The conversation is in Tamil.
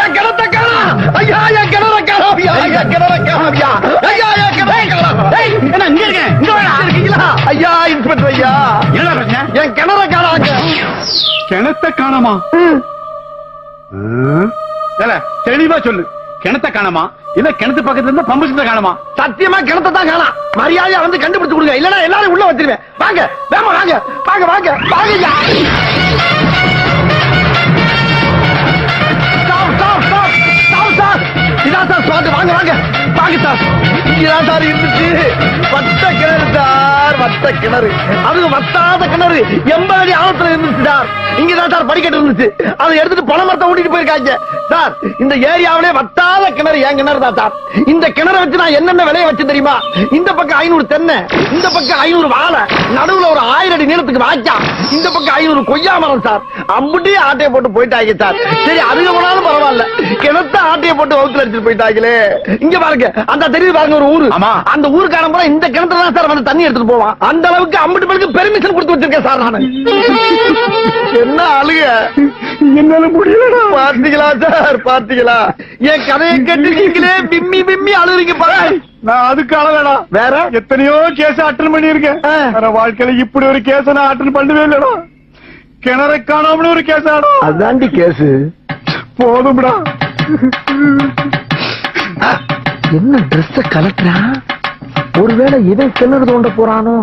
என் கிணத்தை காணோம். ஐயா என் கிணற காணோம். என் கிணற காணோம். ஐயா என் கிணற காணோம். என்ன இங்க இருக்கேன், இங்க வாடா. இருக்கீங்களா? ஐயா இன்ஸ்பெக்டர் ஐயா, என்ன பிரச்சனை? என் கிணற காணாங்க. கிணத்தை காணாமா? தெளிவா சொல்லு, கிணத்தை காணாமா இல்ல கிணத்து பக்கத்துல இருந்து பம்பு செட்ட காணாமா? சத்தியமா கிணத்தை தான் காணாம். மரியாதையா வந்து கண்டுபிடிச்சு கொடுங்க, இல்லன்னா எல்லாரும் உள்ள வச்சிருவேன். வாங்க வேமா வாங்க வாங்க வாங்க வாங்க. இதான் சார் ஸ்பாட். வாங்க வாங்க வாங்க சார். இங்கதான் சார் இருந்துச்சு வட்ட கிணறு சார், வட்ட கிணறு. அது வட்டாத கிணறு 80 அடி ஆழத்துல இருந்துச்சு சார். இங்கதான் சார் படிக்கட்டு இருந்துச்சு, அதை எடுத்துட்டு பண மரத்தை ஓட்டிட்டு போயிருக்காங்க சார். இந்த ஏரியாவிலே வட்டாத கிணறு என் கிணறு தான் சார். இந்த கிணறை வச்சு நான் என்னென்ன விலையை வச்சு தெரியுமா? இந்த பக்கம் 500 தென்னை, இந்த பக்கம் 500 வாழை, நடுவுல ஒரு 1000 அடி நீளத்துக்கு வாய்க்கா, இந்த பக்கம் 500 கொய்யா மரம் சார். அம்புட்டி ஆட்டையை போட்டு போயிட்டாங்க சார். சரி அதுக்கு போனாலும் பரவாயில்ல, கிணத்த ஆட்டையை போட்டு வகுத்துல அடிச்சுட்டு போயிட்டாங்களே. இங்க பாருங்க, அந்த தெரியுது பாருங்க ஒரு ஊரு. அந்த ஊருக்கான கூட இந்த கிணத்துல தான் சார் வந்து தண்ணி எடுத்துட்டு போவான். அந்த அளவுக்கு அம்புட்டு பேருக்கு பெர்மிஷன் கொடுத்து வச்சிருக்கேன் சார் நானு. என்ன அழுக, என்னால முடியல. பாத்தீங்களா சார், பாத்தீங்களா? என் கதையை கேட்டு நீங்களே பிம்மி பிம்மி அழுறீங்க பாரு. நான் அதுக்கு அளவேடா, வேற எத்தனையோ கேஸ் அட்டன் பண்ணிருக்கேன். வாழ்க்கையில இப்படி ஒரு கேஸ் நான் அட்டன் பண்ணவே இல்லடா. கிணறை காணாமனு ஒரு கேஸ் ஆடா. அதாண்டி கேஸ். போதும்டா. என்ன ட்ரெஸ் கலட்டுறா? ஒருவேளை இதை கிணறு தோண்ட போறானோ?